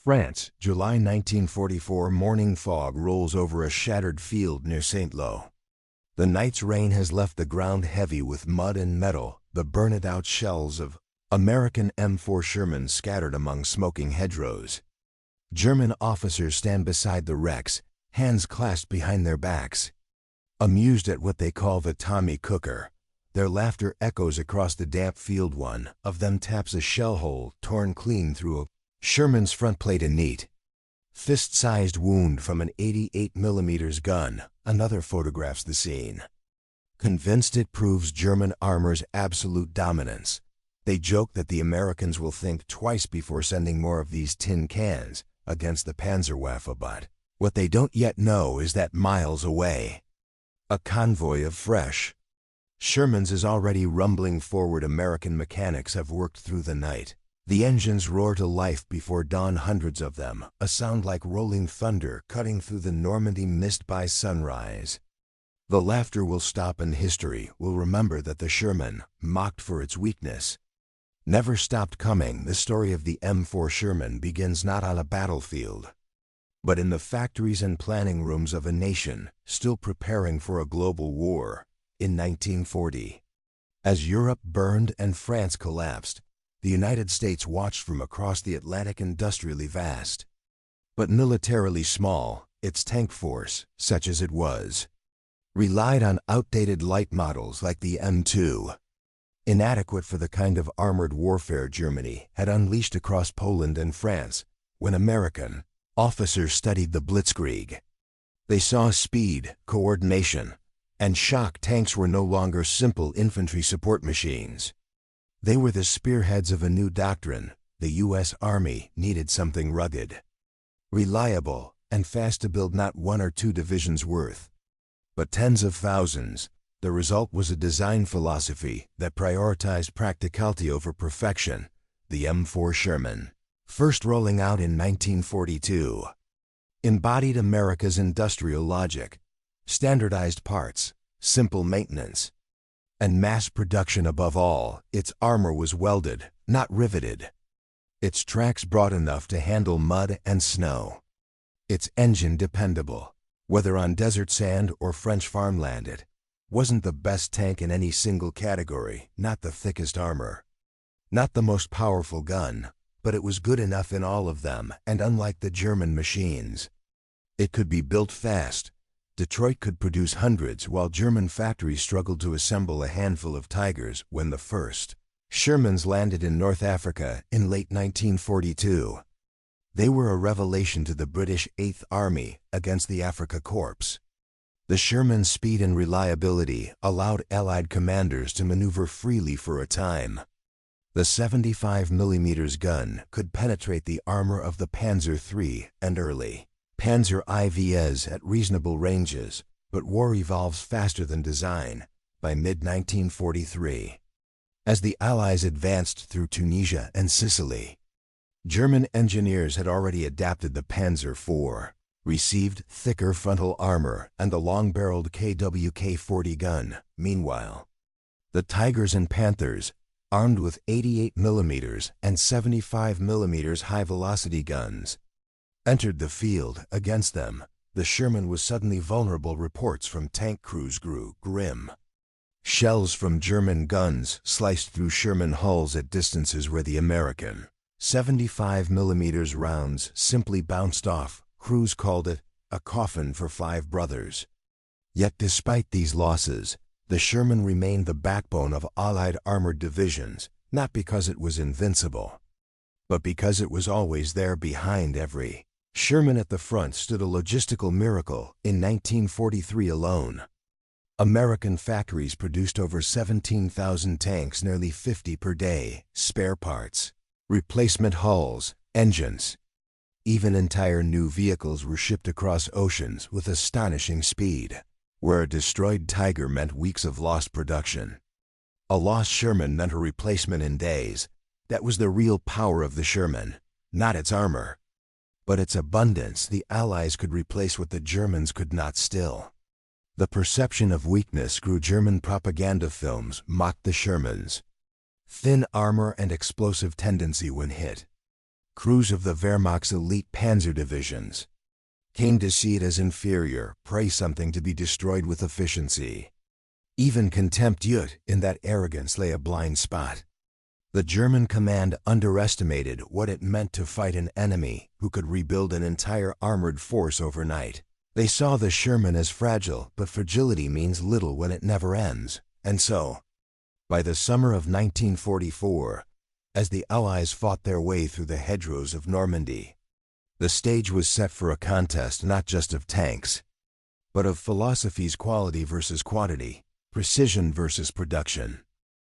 France, July 1944. Morning fog rolls over a shattered field near Saint-Lô. The night's rain has left the ground heavy with mud and metal, the burned-out shells of American M4 Sherman scattered among smoking hedgerows. German officers stand beside the wrecks, hands clasped behind their backs, amused at what they call the Tommy Cooker. Their laughter echoes across the damp field. One of them taps a shell hole torn clean through a Sherman's front plate, a neat, fist-sized wound from an 88mm gun. Another photographs the scene. Convinced it proves German armor's absolute dominance, they joke that the Americans will think twice before sending more of these tin cans against the Panzerwaffe. But what they don't yet know is that miles away, a convoy of fresh Shermans is already rumbling forward. American mechanics have worked through the night. The engines roar to life before dawn, hundreds of them, a sound like rolling thunder cutting through the Normandy mist by sunrise. The laughter will stop and history will remember that the Sherman, mocked for its weakness, never stopped coming. The story of the M4 Sherman begins not on a battlefield, but in the factories and planning rooms of a nation still preparing for a global war. In 1940, as Europe burned and France collapsed, the United States watched from across the Atlantic. Industrially vast, but militarily small, its tank force, such as it was, relied on outdated light models like the M2. Inadequate for the kind of armored warfare Germany had unleashed across Poland and France. When American officers studied the Blitzkrieg, they saw speed, coordination, and shock. Tanks were no longer simple infantry support machines. They were the spearheads of a new doctrine. The U.S. Army needed something rugged, reliable, and fast to build, not one or two divisions worth, but tens of thousands. The result was a design philosophy that prioritized practicality over perfection. The M4 Sherman, first rolling out in 1942, embodied America's industrial logic: standardized parts, simple maintenance, and mass production. Above all, its armor was welded, not riveted. Its tracks broad enough to handle mud and snow. Its engine dependable, whether on desert sand or French farmland. It wasn't the best tank in any single category, not the thickest armor, not the most powerful gun, but it was good enough in all of them. And unlike the German machines, it could be built fast. Detroit could produce hundreds, while German factories struggled to assemble a handful of Tigers. When the first Shermans landed in North Africa in late 1942, they were a revelation to the British 8th Army against the Afrika Korps. The Sherman's speed and reliability allowed Allied commanders to maneuver freely for a time. The 75mm gun could penetrate the armor of the Panzer III and early Panzer IVs at reasonable ranges, but war evolves faster than design. By mid-1943, as the Allies advanced through Tunisia and Sicily, German engineers had already adapted the Panzer IV, received thicker frontal armor and the long-barreled KWK-40 gun. Meanwhile, the Tigers and Panthers, armed with 88mm and 75mm high-velocity guns, entered the field. Against them, the Sherman was suddenly vulnerable. Reports from tank crews grew grim. Shells from German guns sliced through Sherman hulls at distances where the American 75mm rounds simply bounced off. Crews called it a coffin for 5 brothers. Yet despite these losses, the Sherman remained the backbone of Allied armored divisions, not because it was invincible, but because it was always there. Behind every Sherman at the front stood a logistical miracle. In 1943 alone, American factories produced over 17,000 tanks, nearly 50 per day, spare parts, replacement hulls, engines. Even entire new vehicles were shipped across oceans with astonishing speed. Where a destroyed Tiger meant weeks of lost production, a lost Sherman meant a replacement in days. That was the real power of the Sherman, not its armor, but its abundance. The Allies could replace what the Germans could not. Still, the perception of weakness grew. German propaganda films mocked the Shermans' thin armor and explosive tendency when hit. Crews of the Wehrmacht's elite Panzer divisions came to see it as inferior, prey something to be destroyed with efficiency. Even contempt yet in that arrogance lay a blind spot. The German command underestimated what it meant to fight an enemy who could rebuild an entire armored force overnight. They saw the Sherman as fragile, but fragility means little when it never ends. And so, by the summer of 1944, as the Allies fought their way through the hedgerows of Normandy, the stage was set for a contest not just of tanks, but of philosophies: quality versus quantity, precision versus production,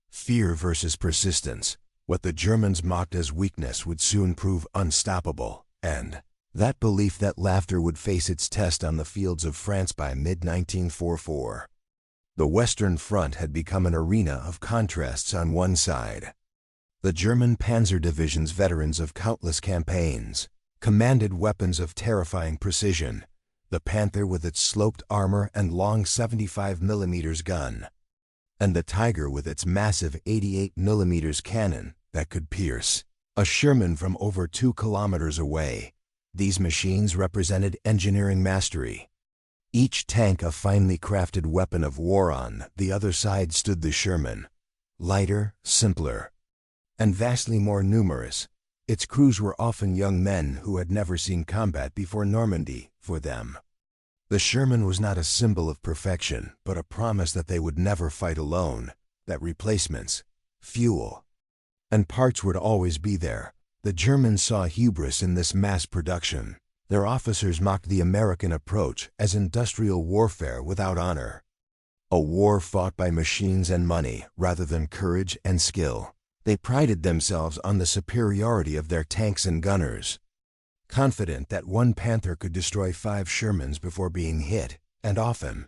fear versus persistence. What the Germans mocked as weakness would soon prove unstoppable, and that belief that laughter would face its test on the fields of France by mid-1944. The Western Front had become an arena of contrasts. On one side, the German Panzer divisions, veterans of countless campaigns, commanded weapons of terrifying precision: the Panther with its sloped armor and long 75mm gun, and the Tiger with its massive 88mm cannon that could pierce a Sherman from over 2 kilometers away. These machines represented engineering mastery, each tank a finely crafted weapon of war. On the other side stood the Sherman, lighter, simpler, and vastly more numerous. Its crews were often young men who had never seen combat before. Normandy, for them, the Sherman was not a symbol of perfection, but a promise that they would never fight alone, that replacements, fuel, and parts would always be there. The Germans saw hubris in this mass production. Their officers mocked the American approach as industrial warfare without honor, a war fought by machines and money rather than courage and skill. They prided themselves on the superiority of their tanks and gunners, confident that one Panther could destroy 5 Shermans before being hit, and often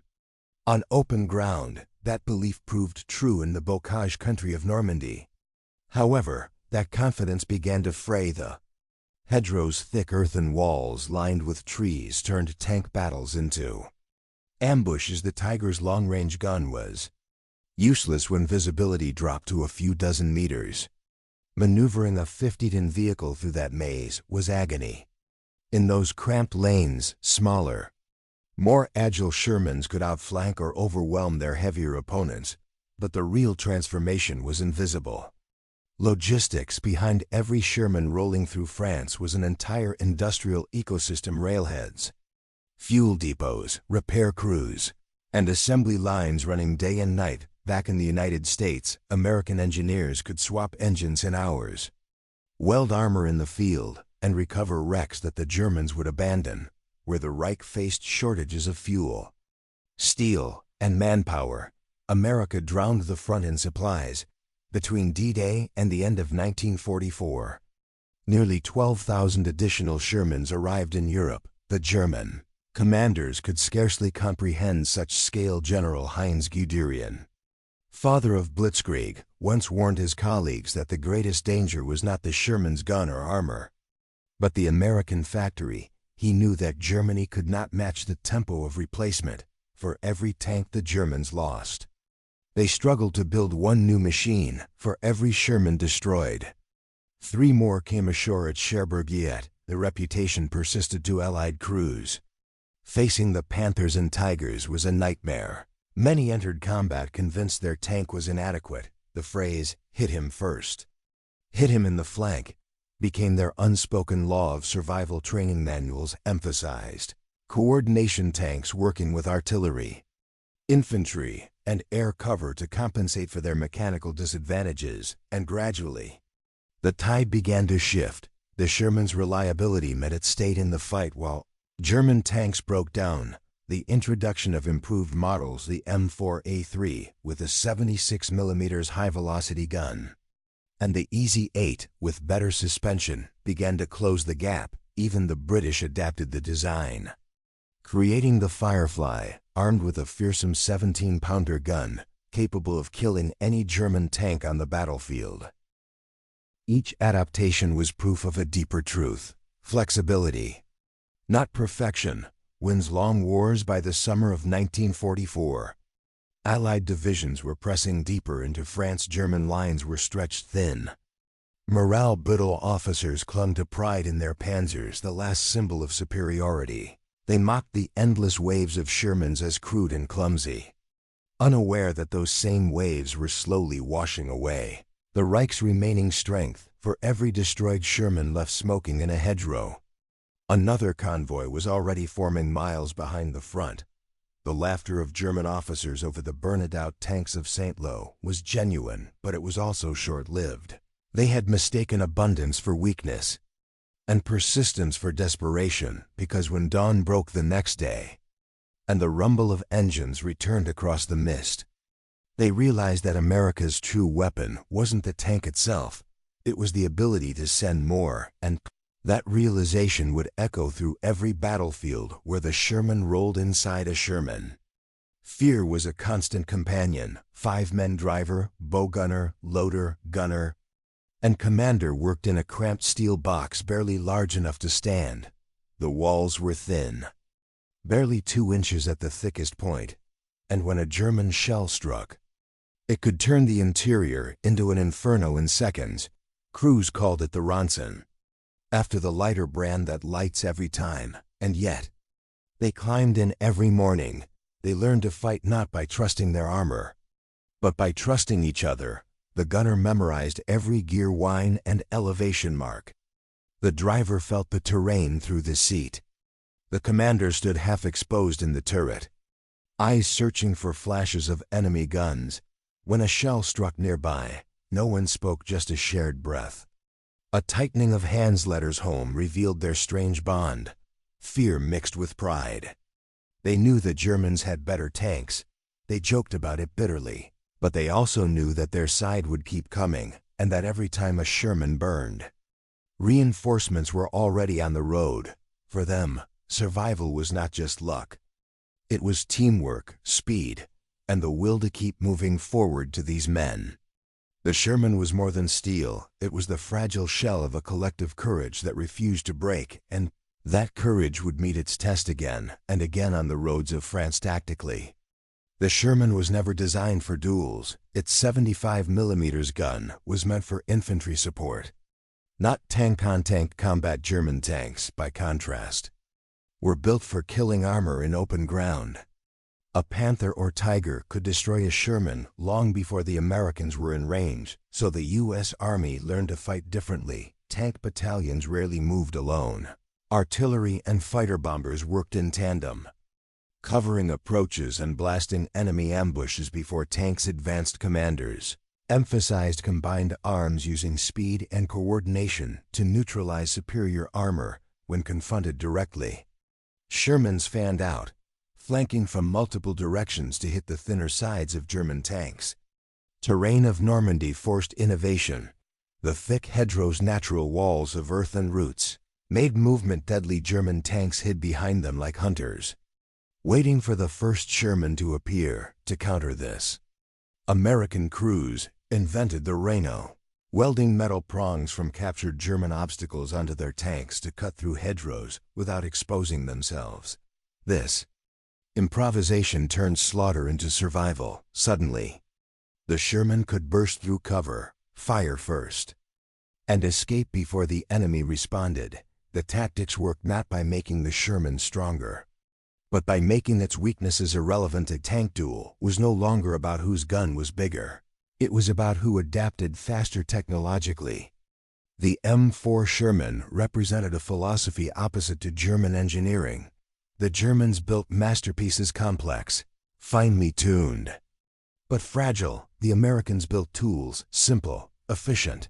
on open ground. That belief proved true in the bocage country of Normandy. However, that confidence began to fray. The hedgerows' thick earthen walls lined with trees turned tank battles into ambushes. The Tiger's long-range gun was useless when visibility dropped to a few dozen meters. Maneuvering a 50-ton vehicle through that maze was agony. In those cramped lanes, smaller, more agile Shermans could outflank or overwhelm their heavier opponents, but the real transformation was invisible. Logistics behind every Sherman rolling through France was an entire industrial ecosystem: railheads, fuel depots, repair crews, and assembly lines running day and night. Back in the United States, American engineers could swap engines in hours, weld armor in the field, and recover wrecks that the Germans would abandon. Where the Reich faced shortages of fuel, steel, and manpower, America drowned the front in supplies. Between D-Day and the end of 1944, nearly 12,000 additional Shermans arrived in Europe. The German commanders could scarcely comprehend such scale. General Heinz Guderian, father of Blitzkrieg, once warned his colleagues that the greatest danger was not the Sherman's gun or armor, but the American factory. He knew that Germany could not match the tempo of replacement. For every tank the Germans lost, they struggled to build one new machine. For every Sherman destroyed, 3 more came ashore at Cherbourg. Yet the reputation persisted to Allied crews. Facing the Panthers and Tigers was a nightmare. Many entered combat convinced their tank was inadequate. The phrase, "hit him first, hit him in the flank," became their unspoken law of survival. Training manuals emphasized coordination: tanks working with artillery, infantry, and air cover to compensate for their mechanical disadvantages. And gradually, the tide began to shift. The Sherman's reliability meant it stayed in the fight while German tanks broke down. The introduction of improved models, the M4A3 with a 76mm high-velocity gun, and the Easy 8 with better suspension, began to close the gap. Even the British adapted the design, creating the Firefly, armed with a fearsome 17-pounder gun, capable of killing any German tank on the battlefield. Each adaptation was proof of a deeper truth: flexibility, not perfection, wins long wars. By the summer of 1944, Allied divisions were pressing deeper into France. German lines were stretched thin. Morale-brittle officers clung to pride in their Panzers, the last symbol of superiority. They mocked the endless waves of Shermans as crude and clumsy, unaware that those same waves were slowly washing away the Reich's remaining strength. For every destroyed Sherman left smoking in a hedgerow, another convoy was already forming miles behind the front. The laughter of German officers over the burned-out tanks of St. Lo was genuine, but it was also short-lived. They had mistaken abundance for weakness and persistence for desperation, because when dawn broke the next day and the rumble of engines returned across the mist, they realized that America's true weapon wasn't the tank itself, it was the ability to send more, and that realization would echo through every battlefield where the Sherman rolled inside a Sherman. Fear was a constant companion. 5-man driver, bow gunner, loader, gunner, and commander worked in a cramped steel box barely large enough to stand. The walls were thin, barely 2 inches at the thickest point, and when a German shell struck, it could turn the interior into an inferno in seconds. Crews called it the Ronson, after the lighter brand that lights every time. And yet, they climbed in every morning. They learned to fight not by trusting their armor, but by trusting each other. The gunner memorized every gear whine and elevation mark. The driver felt the terrain through the seat. The commander stood half exposed in the turret, eyes searching for flashes of enemy guns. When a shell struck nearby, no one spoke, just a shared breath. A tightening of hands letters home revealed their strange bond, fear mixed with pride. They knew the Germans had better tanks. They joked about it bitterly, but they also knew that their side would keep coming, and that every time a Sherman burned, reinforcements were already on the road. For them, survival was not just luck. It was teamwork, speed, and the will to keep moving forward. To these men, the Sherman was more than steel. It was the fragile shell of a collective courage that refused to break, and that courage would meet its test again and again on the roads of France. Tactically, the Sherman was never designed for duels. Its 75mm gun was meant for infantry support, not tank-on-tank combat. German tanks, by contrast, were built for killing armor in open ground. A Panther or Tiger could destroy a Sherman long before the Americans were in range, so the U.S. Army learned to fight differently. Tank battalions rarely moved alone. Artillery and fighter bombers worked in tandem, covering approaches and blasting enemy ambushes before tanks advanced. Commanders emphasized combined arms, using speed and coordination to neutralize superior armor when confronted directly. Shermans fanned out, flanking from multiple directions to hit the thinner sides of German tanks. Terrain of Normandy forced innovation. The thick hedgerows, natural walls of earth and roots, made movement deadly. German tanks hid behind them like hunters, waiting for the first Sherman to appear. To counter this, American crews invented the Rhino, welding metal prongs from captured German obstacles onto their tanks to cut through hedgerows without exposing themselves. This improvisation turned slaughter into survival. Suddenly, the Sherman could burst through cover, fire first, and escape before the enemy responded. The tactics worked not by making the Sherman stronger, but by making its weaknesses irrelevant. A tank duel was no longer about whose gun was bigger. It was about who adapted faster technologically. The M4 Sherman represented a philosophy opposite to German engineering. The Germans built masterpieces, complex, finely tuned, but fragile. The Americans built tools, simple, efficient,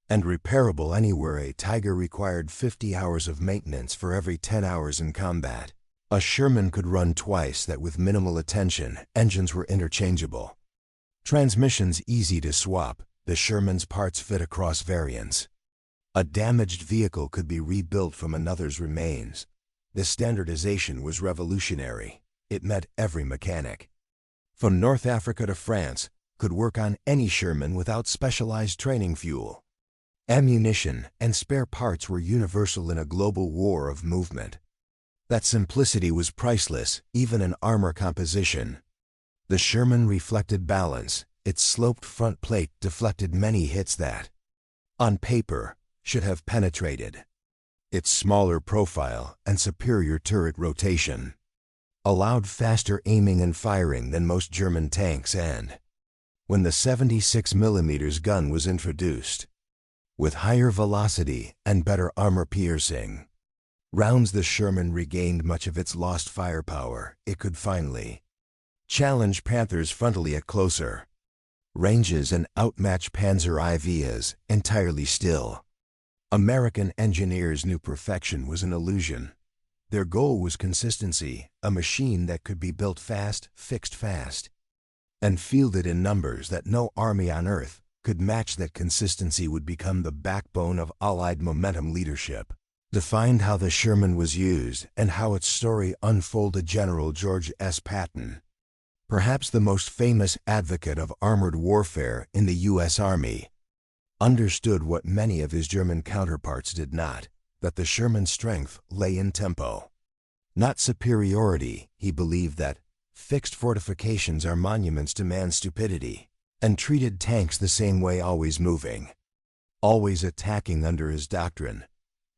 and repairable anywhere. A Tiger required 50 hours of maintenance for every 10 hours in combat. A Sherman could run twice that with minimal attention. Engines were interchangeable, transmissions easy to swap. The Sherman's parts fit across variants. A damaged vehicle could be rebuilt from another's remains. This standardization was revolutionary. It meant every mechanic, from North Africa to France, could work on any Sherman without specialized training. Fuel, ammunition, and spare parts were universal in a global war of movement. That simplicity was priceless, even in armor composition. The Sherman reflected balance. Its sloped front plate deflected many hits that, on paper, should have penetrated. Its smaller profile and superior turret rotation allowed faster aiming and firing than most German tanks, and when the 76mm gun was introduced, with higher velocity and better armor-piercing rounds, the Sherman regained much of its lost firepower. It could finally challenge Panthers frontally at closer ranges and outmatch Panzer IVs entirely. Still, American engineers knew perfection was an illusion. Their goal was consistency, a machine that could be built fast, fixed fast, and fielded in numbers that no army on earth could match. That consistency would become the backbone of Allied momentum leadership. Defined how the Sherman was used and how its story unfolded. General George S. Patton, perhaps the most famous advocate of armored warfare in the U.S. Army, understood what many of his German counterparts did not, that the Sherman's strength lay in tempo, not superiority. He believed that fixed fortifications are monuments to man's stupidity, and treated tanks the same way, always moving, always attacking. Under his doctrine,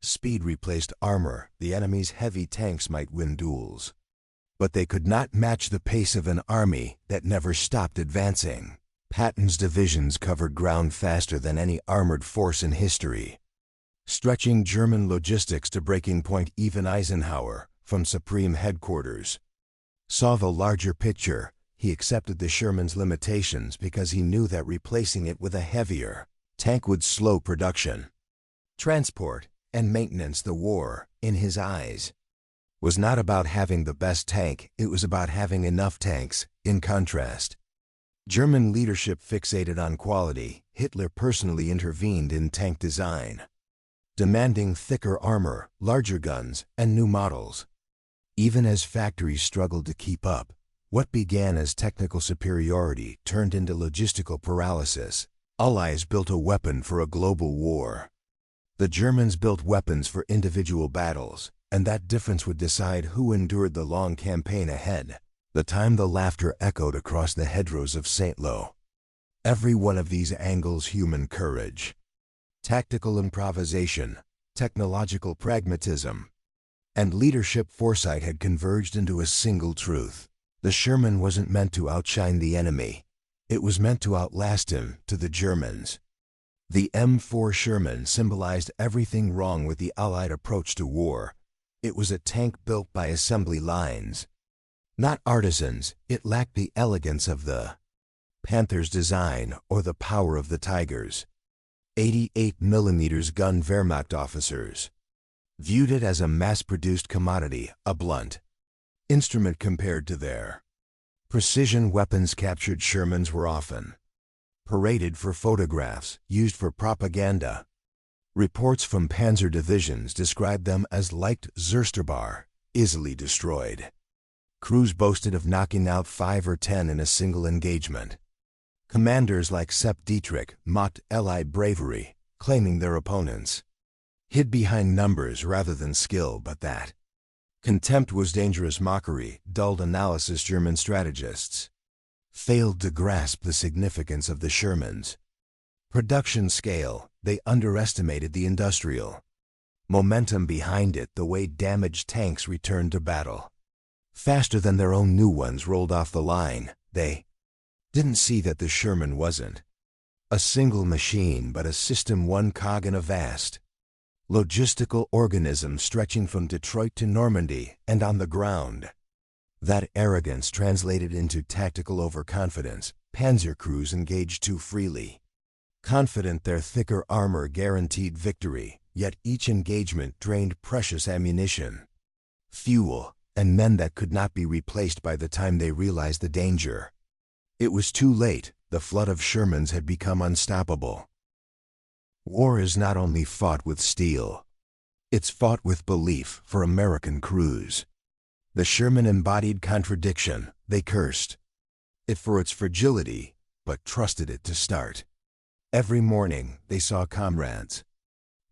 speed replaced armor. The enemy's heavy tanks might win duels, but they could not match the pace of an army that never stopped advancing. Patton's divisions covered ground faster than any armored force in history, stretching German logistics to breaking point. Even Eisenhower, from Supreme Headquarters, saw the larger picture. He accepted the Sherman's limitations because he knew that replacing it with a heavier tank would slow production, transport, and maintenance. The war, in his eyes, was not about having the best tank, it was about having enough tanks. In contrast, German leadership fixated on quality. Hitler personally intervened in tank design, demanding thicker armor, larger guns, and new models. Even as factories struggled to keep up, what began as technical superiority turned into logistical paralysis. Allies built a weapon for a global war. The Germans built weapons for individual battles, and that difference would decide who endured the long campaign ahead. The time the laughter echoed across the hedgerows of St. Lo. Every one of these angles human courage, tactical improvisation, technological pragmatism, and leadership foresight had converged into a single truth. The Sherman wasn't meant to outshine the enemy. It was meant to outlast him. To the Germans, the M4 Sherman symbolized everything wrong with the Allied approach to war. It was a tank built by assembly lines, not artisans. It lacked the elegance of the Panther's design or the power of the Tiger's 88mm gun. Wehrmacht officers viewed it as a mass-produced commodity, a blunt instrument compared to their precision weapons. Captured Shermans were often paraded for photographs, used for propaganda. Reports from Panzer divisions described them as light Zersterbar, easily destroyed. Crews boasted of knocking out 5 or 10 in a single engagement. Commanders like Sepp Dietrich mocked Allied bravery, claiming their opponents hid behind numbers rather than skill. But that contempt was dangerous mockery. Dulled analysis. German strategists failed to grasp the significance of the Sherman's production scale. They underestimated the industrial momentum behind it. The way damaged tanks returned to battle faster than their own new ones rolled off the line. They didn't see that the Sherman wasn't a single machine but a system, one cog in a vast logistical organism stretching from Detroit to Normandy and on the ground. That arrogance translated into tactical overconfidence. Panzer crews engaged too freely, confident their thicker armor guaranteed victory, yet each engagement drained precious ammunition, fuel, and men that could not be replaced by the time they realized the danger. It was too late. The flood of Shermans had become unstoppable. War is not only fought with steel, it's fought with belief. For American crews, the Sherman embodied contradiction. They cursed it for its fragility, but trusted it to start. Every morning they saw comrades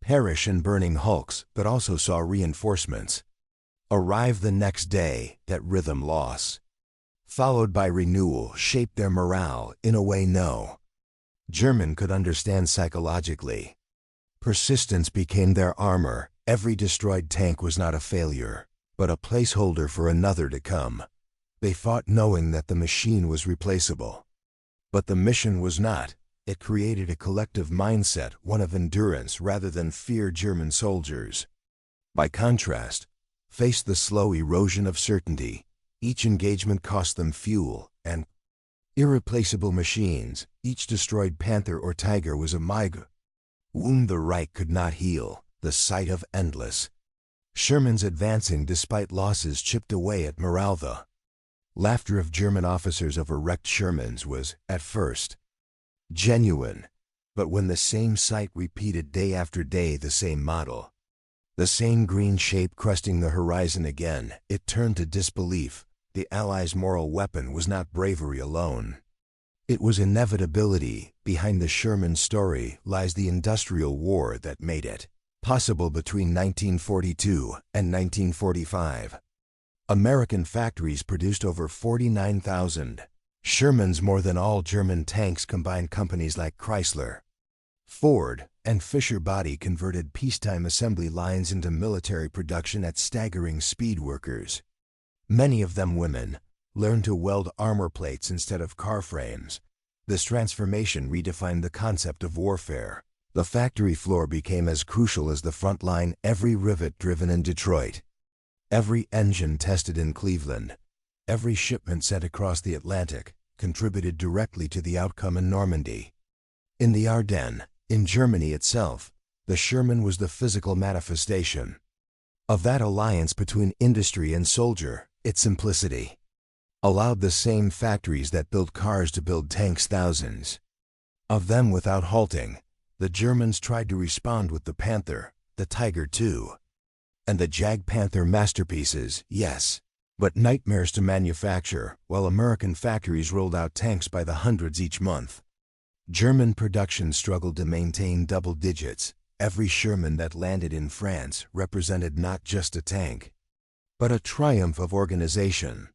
perish in burning hulks, but also saw reinforcements arrive the next day. That rhythm, loss followed by renewal, shaped their morale in a way no German could understand psychologically. Persistence became their armor. Every destroyed tank was not a failure, but a placeholder for another to come. They fought knowing that the machine was replaceable. But the mission was not. It created a collective mindset, one of endurance rather than fear. German soldiers, by contrast, faced the slow erosion of certainty. Each engagement cost them fuel and irreplaceable machines. Each destroyed Panther or Tiger was a wound the Reich could not heal, the sight of endless Shermans advancing despite losses chipped away at morale. The laughter of German officers over wrecked Shermans was, at first, genuine, but when the same sight repeated day after day, the same model, the same green shape cresting the horizon again, it turned to disbelief. The Allies' moral weapon was not bravery alone. It was inevitability. Behind the Sherman story lies the industrial war that made it possible between 1942 and 1945. American factories produced over 49,000 Shermans, more than all German tanks combined. Companies like Chrysler, Ford, and Fisher Body converted peacetime assembly lines into military production at staggering speed. Workers, many of them women, learned to weld armor plates instead of car frames. This transformation redefined the concept of warfare. The factory floor became as crucial as the front line. Every rivet driven in Detroit, every engine tested in Cleveland, every shipment sent across the Atlantic contributed directly to the outcome in Normandy. In the Ardennes, in Germany itself, the Sherman was the physical manifestation of that alliance between industry and soldier. Its simplicity allowed the same factories that built cars to build tanks, thousands of them without halting. The Germans tried to respond with the Panther, the Tiger II, and the Jag Panther masterpieces, yes, but nightmares to manufacture. While American factories rolled out tanks by the hundreds each month, German production struggled to maintain double digits. Every Sherman that landed in France represented not just a tank, but a triumph of organization,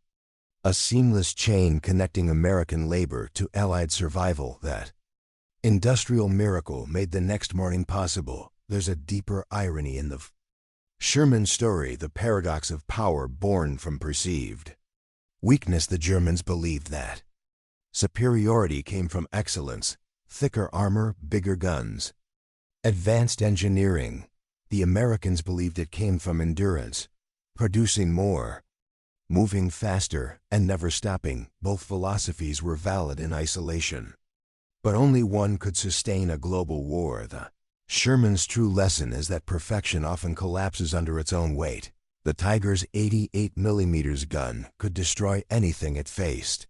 a seamless chain connecting American labor to Allied survival. That industrial miracle made the next morning possible. There's a deeper irony in the Sherman story, the paradox of power born from perceived weakness. The Germans believed that superiority came from excellence, thicker armor, bigger guns, advanced engineering. The Americans believed it came from endurance, producing more, moving faster, and never stopping. Both philosophies were valid in isolation, but only one could sustain a global war. The Sherman's true lesson is that perfection often collapses under its own weight. The Tiger's 88mm gun could destroy anything it faced.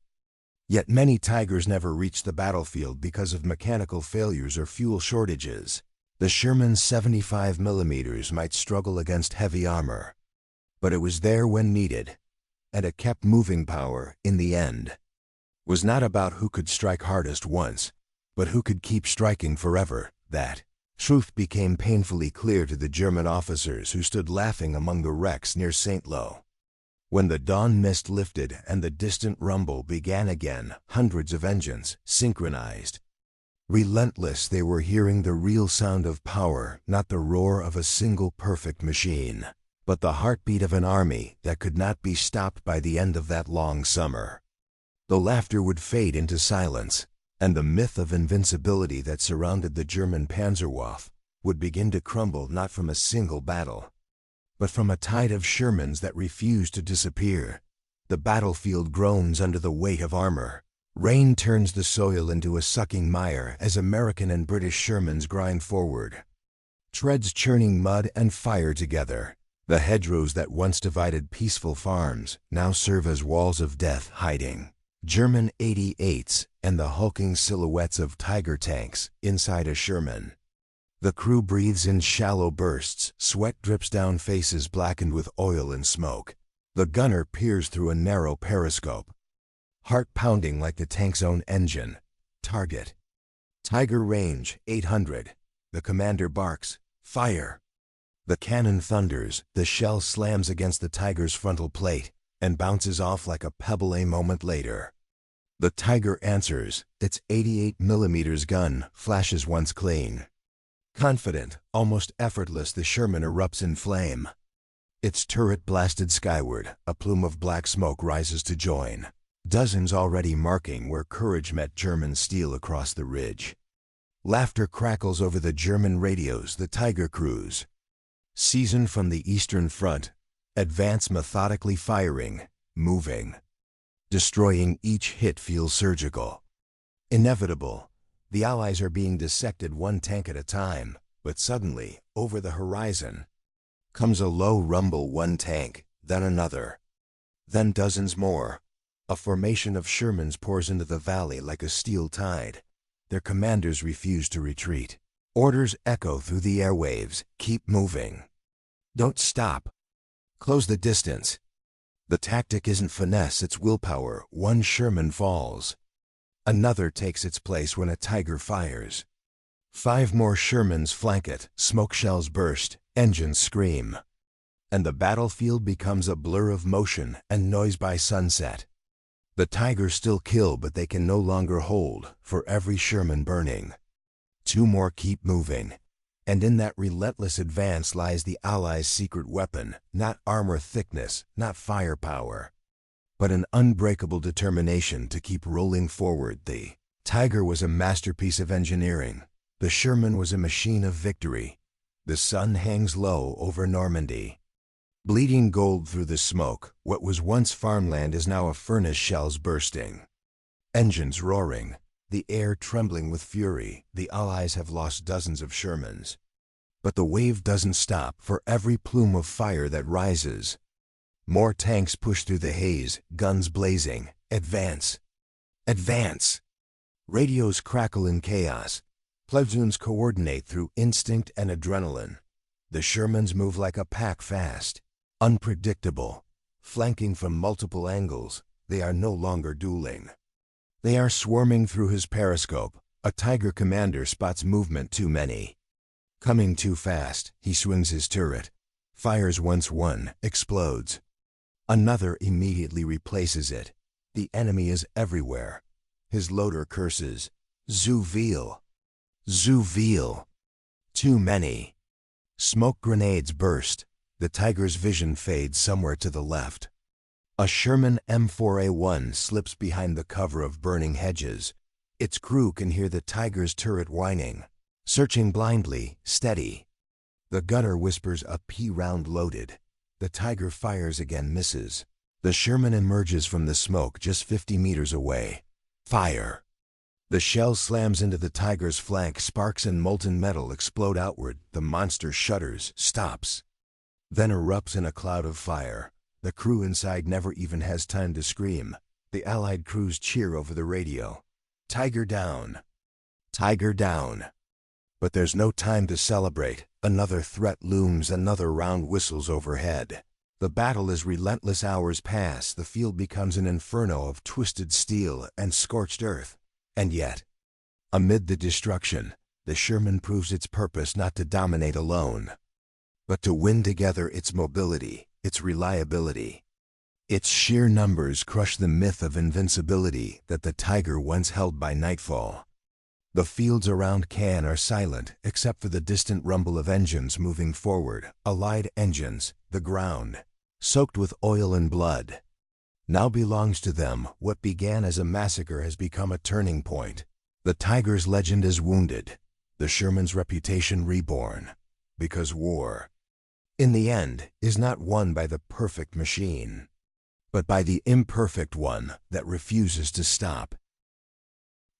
Yet many Tigers never reached the battlefield because of mechanical failures or fuel shortages. The Sherman's 75mm might struggle against heavy armor, but it was there when needed, and it kept moving. Power, in the end, was not about who could strike hardest once, but who could keep striking forever. That truth became painfully clear to the German officers who stood laughing among the wrecks near St. Lo. When the dawn mist lifted and the distant rumble began again, hundreds of engines, synchronized, relentless, they were hearing the real sound of power, not the roar of a single perfect machine, but the heartbeat of an army that could not be stopped. By the end of that long summer, the laughter would fade into silence, and the myth of invincibility that surrounded the German Panzerwaffe would begin to crumble, not from a single battle, but from a tide of Shermans that refused to disappear. The battlefield groans under the weight of armor. Rain turns the soil into a sucking mire as American and British Shermans grind forward, treads churning mud and fire together. The hedgerows that once divided peaceful farms now serve as walls of death, hiding German 88s and the hulking silhouettes of Tiger tanks inside a Sherman. The crew breathes in shallow bursts, sweat drips down faces blackened with oil and smoke. The gunner peers through a narrow periscope, heart pounding like the tank's own engine. Target: Tiger range 800. The commander barks, "Fire!" The cannon thunders, the shell slams against the Tiger's frontal plate and bounces off like a pebble. A moment later, the Tiger answers. Its 88mm gun flashes once clean, Confident, almost effortless, the Sherman erupts in flame. Its turret blasted skyward, a plume of black smoke rises to join. Dozens already marking where courage met German steel across the ridge. Laughter crackles over the German radios, the Tiger crews. Seasoned from the Eastern Front, advance methodically firing, moving. Destroying each hit feels surgical. Inevitable. The Allies are being dissected one tank at a time, but suddenly, over the horizon, comes a low rumble, one tank, then another. Then dozens more. A formation of Shermans pours into the valley like a steel tide. Their commanders refuse to retreat. Orders echo through the airwaves, keep moving. Don't stop. Close the distance. The tactic isn't finesse, it's willpower. One Sherman falls. Another takes its place when a Tiger fires. 5 more Shermans flank it, smoke shells burst, engines scream. And the battlefield becomes a blur of motion and noise by sunset. The Tigers still kill, but they can no longer hold, for every Sherman burning. 2 more keep moving. And in that relentless advance lies the Allies' secret weapon, not armor thickness, not firepower, but an unbreakable determination to keep rolling forward. The Tiger was a masterpiece of engineering. The Sherman was a machine of victory. The sun hangs low over Normandy. Bleeding gold through the smoke, what was once farmland is now a furnace, shells bursting. Engines roaring, the air trembling with fury. The Allies have lost dozens of Shermans. But the wave doesn't stop. For every plume of fire that rises, more tanks push through the haze, guns blazing. Advance! Advance! Radios crackle in chaos. Platoons coordinate through instinct and adrenaline. The Shermans move like a pack, fast, unpredictable, flanking from multiple angles. They are no longer dueling. They are swarming through his periscope. A Tiger commander spots movement too many. Coming too fast, he swings his turret. Fires once one, explodes. Another immediately replaces it. The enemy is everywhere. His loader curses. Zu viel! Zu viel! Too many. Smoke grenades burst. The Tiger's vision fades somewhere to the left. A Sherman M4A1 slips behind the cover of burning hedges. Its crew can hear the Tiger's turret whining. Searching blindly, steady. The gunner whispers, a P round loaded. The Tiger fires again, misses. The Sherman emerges from the smoke just 50 meters away. Fire! The shell slams into the Tiger's flank. Sparks and molten metal explode outward. The monster shudders, stops, then erupts in a cloud of fire. The crew inside never even has time to scream. The Allied crews cheer over the radio. Tiger down! Tiger down! But there's no time to celebrate. Another threat looms, another round whistles overhead. The battle is relentless. Hours pass. The field becomes an inferno of twisted steel and scorched earth. And yet, amid the destruction, the Sherman proves its purpose not to dominate alone, but to win together. Its mobility, its reliability, its sheer numbers crush the myth of invincibility that the Tiger once held. By nightfall, the fields around Cannes are silent except for the distant rumble of engines moving forward. Allied engines. The ground, soaked with oil and blood, now belongs to them. What began as a massacre has become a turning point. The Tiger's legend is wounded, the Sherman's reputation reborn, because war, in the end, is not won by the perfect machine, but by the imperfect one that refuses to stop.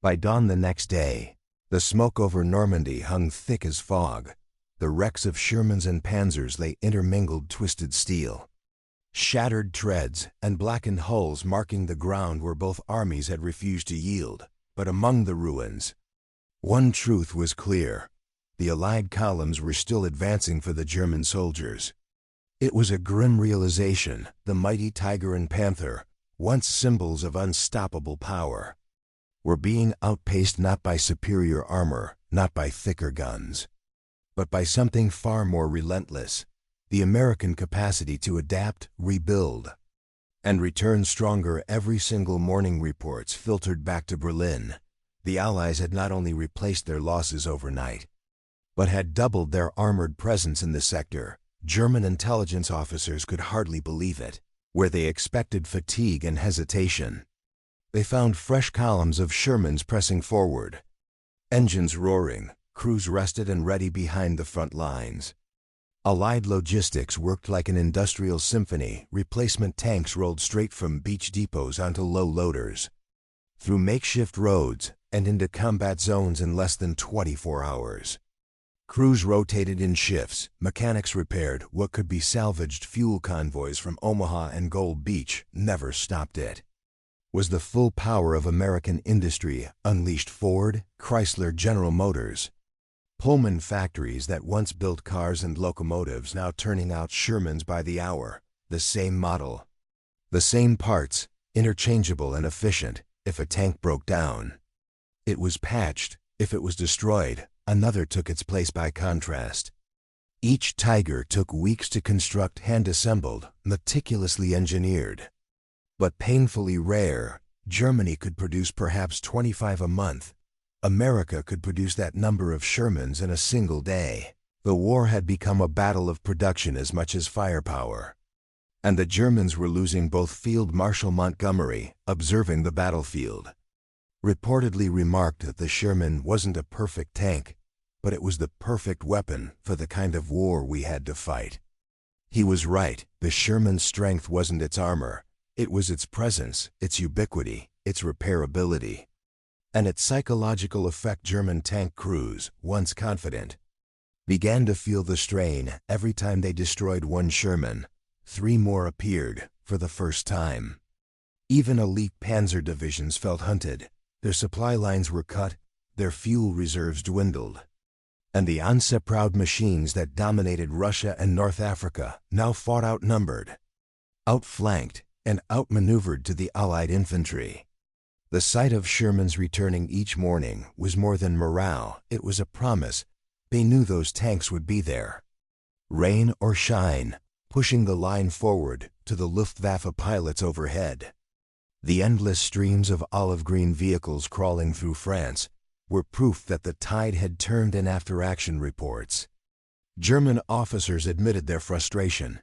By dawn the next day, the smoke over Normandy hung thick as fog. The wrecks of Shermans and Panzers lay intermingled, twisted steel, shattered treads, and blackened hulls marking the ground where both armies had refused to yield. But among the ruins, one truth was clear. The Allied columns were still advancing for the German soldiers. It was a grim realization. The mighty Tiger and Panther, once symbols of unstoppable power, were being outpaced not by superior armor, not by thicker guns, but by something far more relentless: the American capacity to adapt, rebuild, and return stronger. Every single morning reports filtered back to Berlin. The Allies had not only replaced their losses overnight, but had doubled their armored presence in the sector. German intelligence officers could hardly believe it. Where they expected fatigue and hesitation, they found fresh columns of Shermans pressing forward. Engines roaring, crews rested and ready behind the front lines. Allied logistics worked like an industrial symphony. Replacement tanks rolled straight from beach depots onto low loaders, through makeshift roads, and into combat zones in less than 24 hours. Crews rotated in shifts, mechanics repaired what could be salvaged. Fuel convoys from Omaha and Gold Beach never stopped. It was the full power of American industry unleashed. Ford, Chrysler, General Motors, Pullman factories that once built cars and locomotives now turning out Shermans by the hour. The same model, the same parts, interchangeable and efficient. If a tank broke down, it was patched. If it was destroyed, another took its place. By contrast, each Tiger took weeks to construct, hand-assembled, meticulously engineered. But painfully rare, Germany could produce perhaps 25 a month. America could produce that number of Shermans in a single day. The war had become a battle of production as much as firepower. And the Germans were losing both. Field Marshal Montgomery, observing the battlefield, reportedly remarked that the Sherman wasn't a perfect tank, but it was the perfect weapon for the kind of war we had to fight. He was right. The Sherman's strength wasn't its armor. It was its presence, its ubiquity, its repairability, and its psychological effect. German tank crews, once confident, began to feel the strain. Every time they destroyed one Sherman, 3 more appeared for the first time. Even elite Panzer divisions felt hunted. Their supply lines were cut, their fuel reserves dwindled. And the once-proud machines that dominated Russia and North Africa now fought outnumbered, outflanked, and outmaneuvered to the Allied infantry. The sight of Shermans returning each morning was more than morale. It was a promise. They knew those tanks would be there, rain or shine, pushing the line forward to the Luftwaffe pilots overhead. The endless streams of olive-green vehicles crawling through France were proof that the tide had turned. In after-action reports, German officers admitted their frustration.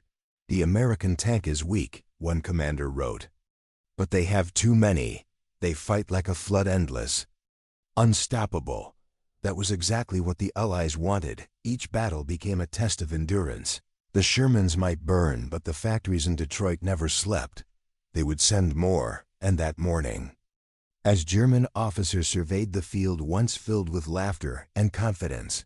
"The American tank is weak," one commander wrote, "but they have too many. They fight like a flood, endless, unstoppable." That was exactly what the Allies wanted. Each battle became a test of endurance. The Shermans might burn, but the factories in Detroit never slept. They would send more, and that morning, as German officers surveyed the field once filled with laughter and confidence,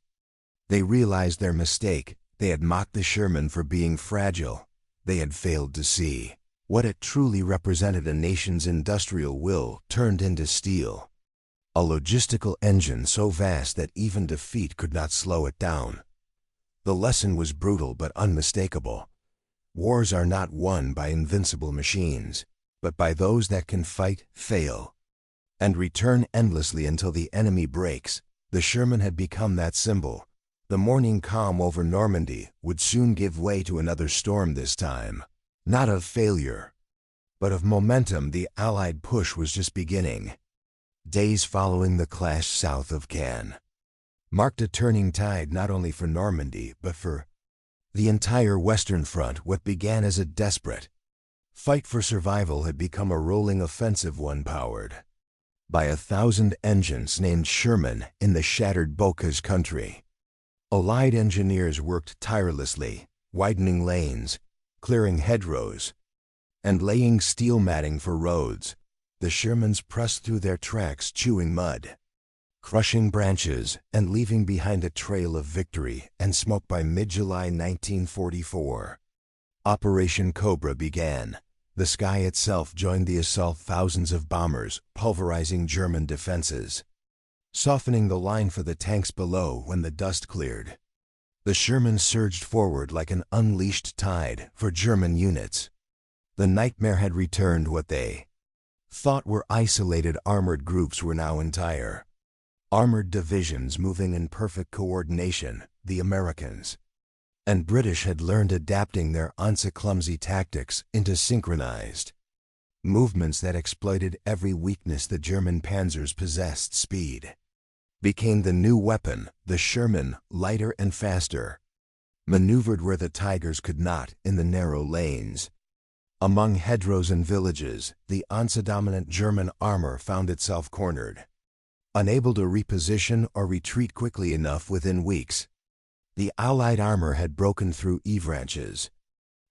they realized their mistake. They had mocked the Sherman for being fragile. They had failed to see what it truly represented: a nation's industrial will turned into steel. A logistical engine so vast that even defeat could not slow it down. The lesson was brutal but unmistakable. Wars are not won by invincible machines, but by those that can fight, fail, and return endlessly until the enemy breaks. The Sherman had become that symbol. The morning calm over Normandy would soon give way to another storm, this time not of failure, but of momentum. The Allied push was just beginning. Days following the clash south of Cannes marked a turning tide, not only for Normandy, but for the entire Western Front. What began as a desperate fight for survival had become a rolling offensive, one powered by 1,000 engines named Sherman in the shattered Bocage country. Allied engineers worked tirelessly, widening lanes, clearing hedgerows, and laying steel matting for roads. The Shermans pressed through their tracks, chewing mud, crushing branches, and leaving behind a trail of victory and smoke. By mid-July 1944, Operation Cobra began. The sky itself joined the assault. Thousands of bombers pulverizing German defenses, softening the line for the tanks below. When the dust cleared, the Shermans surged forward like an unleashed tide for German units. The nightmare had returned. What they thought were isolated armored groups were now entire armored divisions moving in perfect coordination. The Americans and British had learned adapting their once clumsy tactics into synchronized movements that exploited every weakness. The German panzers possessed speed, became the new weapon, the Sherman, lighter and faster, maneuvered where the Tigers could not, in the narrow lanes. Among hedgerows and villages, the once-dominant German armor found itself cornered. Unable to reposition or retreat quickly enough within weeks, the Allied armor had broken through Avranches.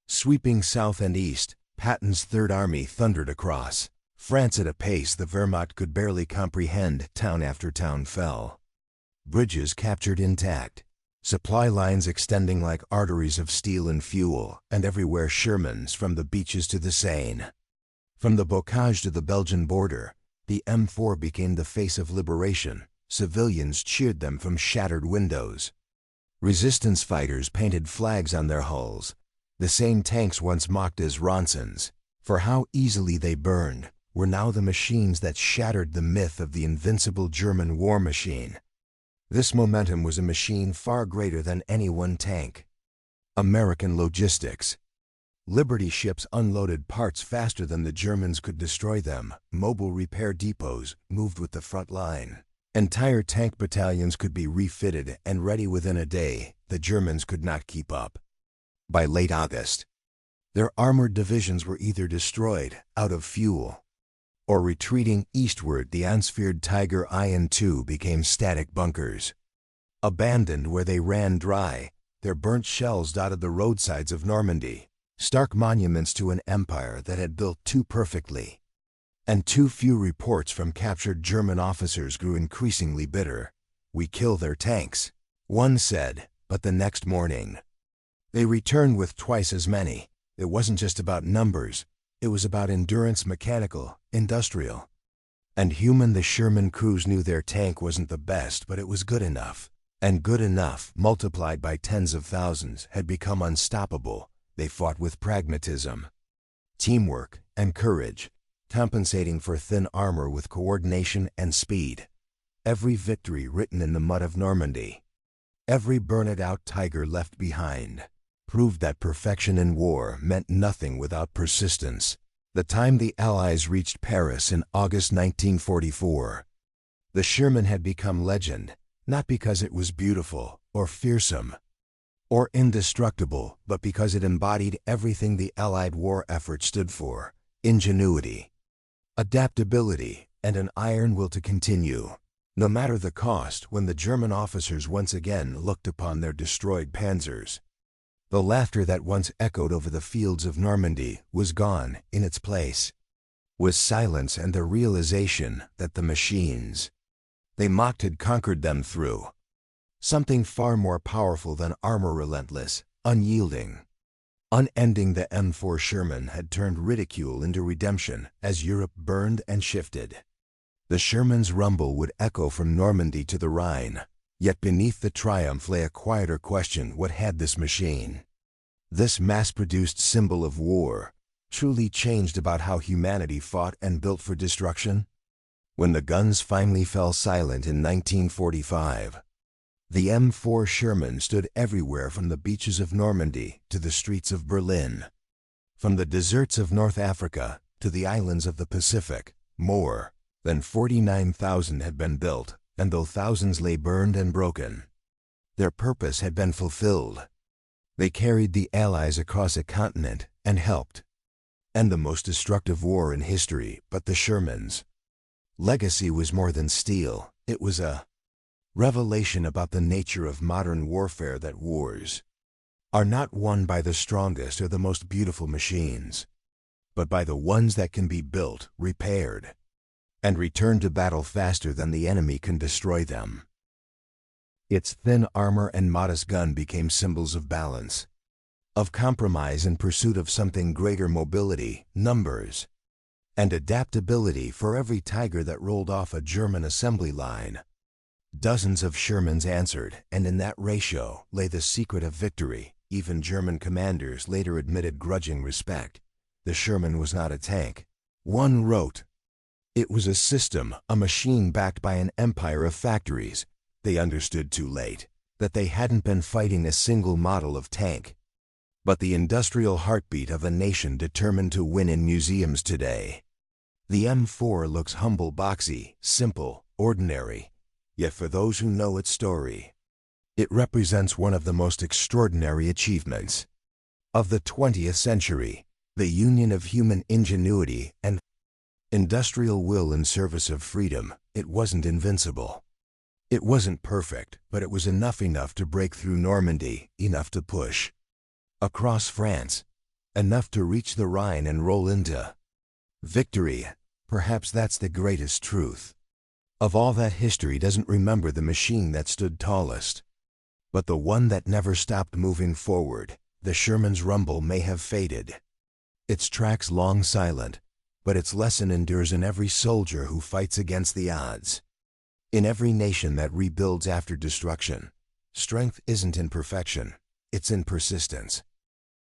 Sweeping south and east, Patton's Third Army thundered across France at a pace the Wehrmacht could barely comprehend. Town after town fell. Bridges captured intact. Supply lines extending like arteries of steel and fuel, and everywhere Shermans from the beaches to the Seine. From the Bocage to the Belgian border, the M4 became the face of liberation. Civilians cheered them from shattered windows. Resistance fighters painted flags on their hulls. The same tanks once mocked as Ronsons, for how easily they burned, were now the machines that shattered the myth of the invincible German war machine. This momentum was a machine far greater than any one tank. American logistics. Liberty ships unloaded parts faster than the Germans could destroy them. Mobile repair depots moved with the front line. Entire tank battalions could be refitted and ready within a day. The Germans could not keep up. By late August, their armored divisions were either destroyed, out of fuel, or retreating eastward. The unsphered Tiger I and II became static bunkers. Abandoned where they ran dry, their burnt shells dotted the roadsides of Normandy, stark monuments to an empire that had built too perfectly. And too few reports from captured German officers grew increasingly bitter. "We kill their tanks," one said, but the next morning, they returned with twice as many. It wasn't just about numbers. It was about endurance, mechanical, industrial, and human. The Sherman crews knew their tank wasn't the best, but it was good enough. And good enough, multiplied by tens of thousands, had become unstoppable. They fought with pragmatism, teamwork, and courage, compensating for thin armor with coordination and speed. Every victory written in the mud of Normandy, every burnt-out Tiger left behind, proved that perfection in war meant nothing without persistence. The time the Allies reached Paris in August 1944, the Sherman had become legend, not because it was beautiful, or fearsome, or indestructible, but because it embodied everything the Allied war effort stood for: ingenuity, adaptability, and an iron will to continue, no matter the cost. When the German officers once again looked upon their destroyed panzers, the laughter that once echoed over the fields of Normandy was gone. In its place was silence and the realization that the machines they mocked had conquered them through something far more powerful than armor: relentless, unyielding, unending. The M4 Sherman had turned ridicule into redemption as Europe burned and shifted. The Sherman's rumble would echo from Normandy to the Rhine. Yet beneath the triumph lay a quieter question: what had this machine, this mass-produced symbol of war, truly changed about how humanity fought and built for destruction? When the guns finally fell silent in 1945, the M4 Sherman stood everywhere, from the beaches of Normandy to the streets of Berlin, from the deserts of North Africa to the islands of the Pacific. More than 49,000 had been built, and though thousands lay burned and broken, their purpose had been fulfilled. They carried the Allies across a continent and helped end the most destructive war in history. But the Sherman's legacy was more than steel. It was a revelation about the nature of modern warfare: that wars are not won by the strongest or the most beautiful machines, but by the ones that can be built, repaired, and returned to battle faster than the enemy can destroy them. Its thin armor and modest gun became symbols of balance, of compromise in pursuit of something greater: mobility, numbers, and adaptability. For every Tiger that rolled off a German assembly line, dozens of Shermans answered, and in that ratio lay the secret of victory. Even German commanders later admitted grudging respect. The Sherman was not a tank, one wrote. It was a system, a machine backed by an empire of factories. They understood too late that they hadn't been fighting a single model of tank, but the industrial heartbeat of a nation determined to win. In museums today, the M4 looks humble, boxy, simple, ordinary. Yet for those who know its story, it represents one of the most extraordinary achievements of the 20th century, the union of human ingenuity and industrial will in service of freedom. It wasn't invincible. It wasn't perfect, but it was enough to break through Normandy, enough to push across France, enough to reach the Rhine and roll into victory. Perhaps that's the greatest truth of all, that history doesn't remember the machine that stood tallest, but the one that never stopped moving forward. The Sherman's rumble may have faded, its tracks long silent, but its lesson endures in every soldier who fights against the odds, in every nation that rebuilds after destruction. Strength isn't in perfection, it's in persistence.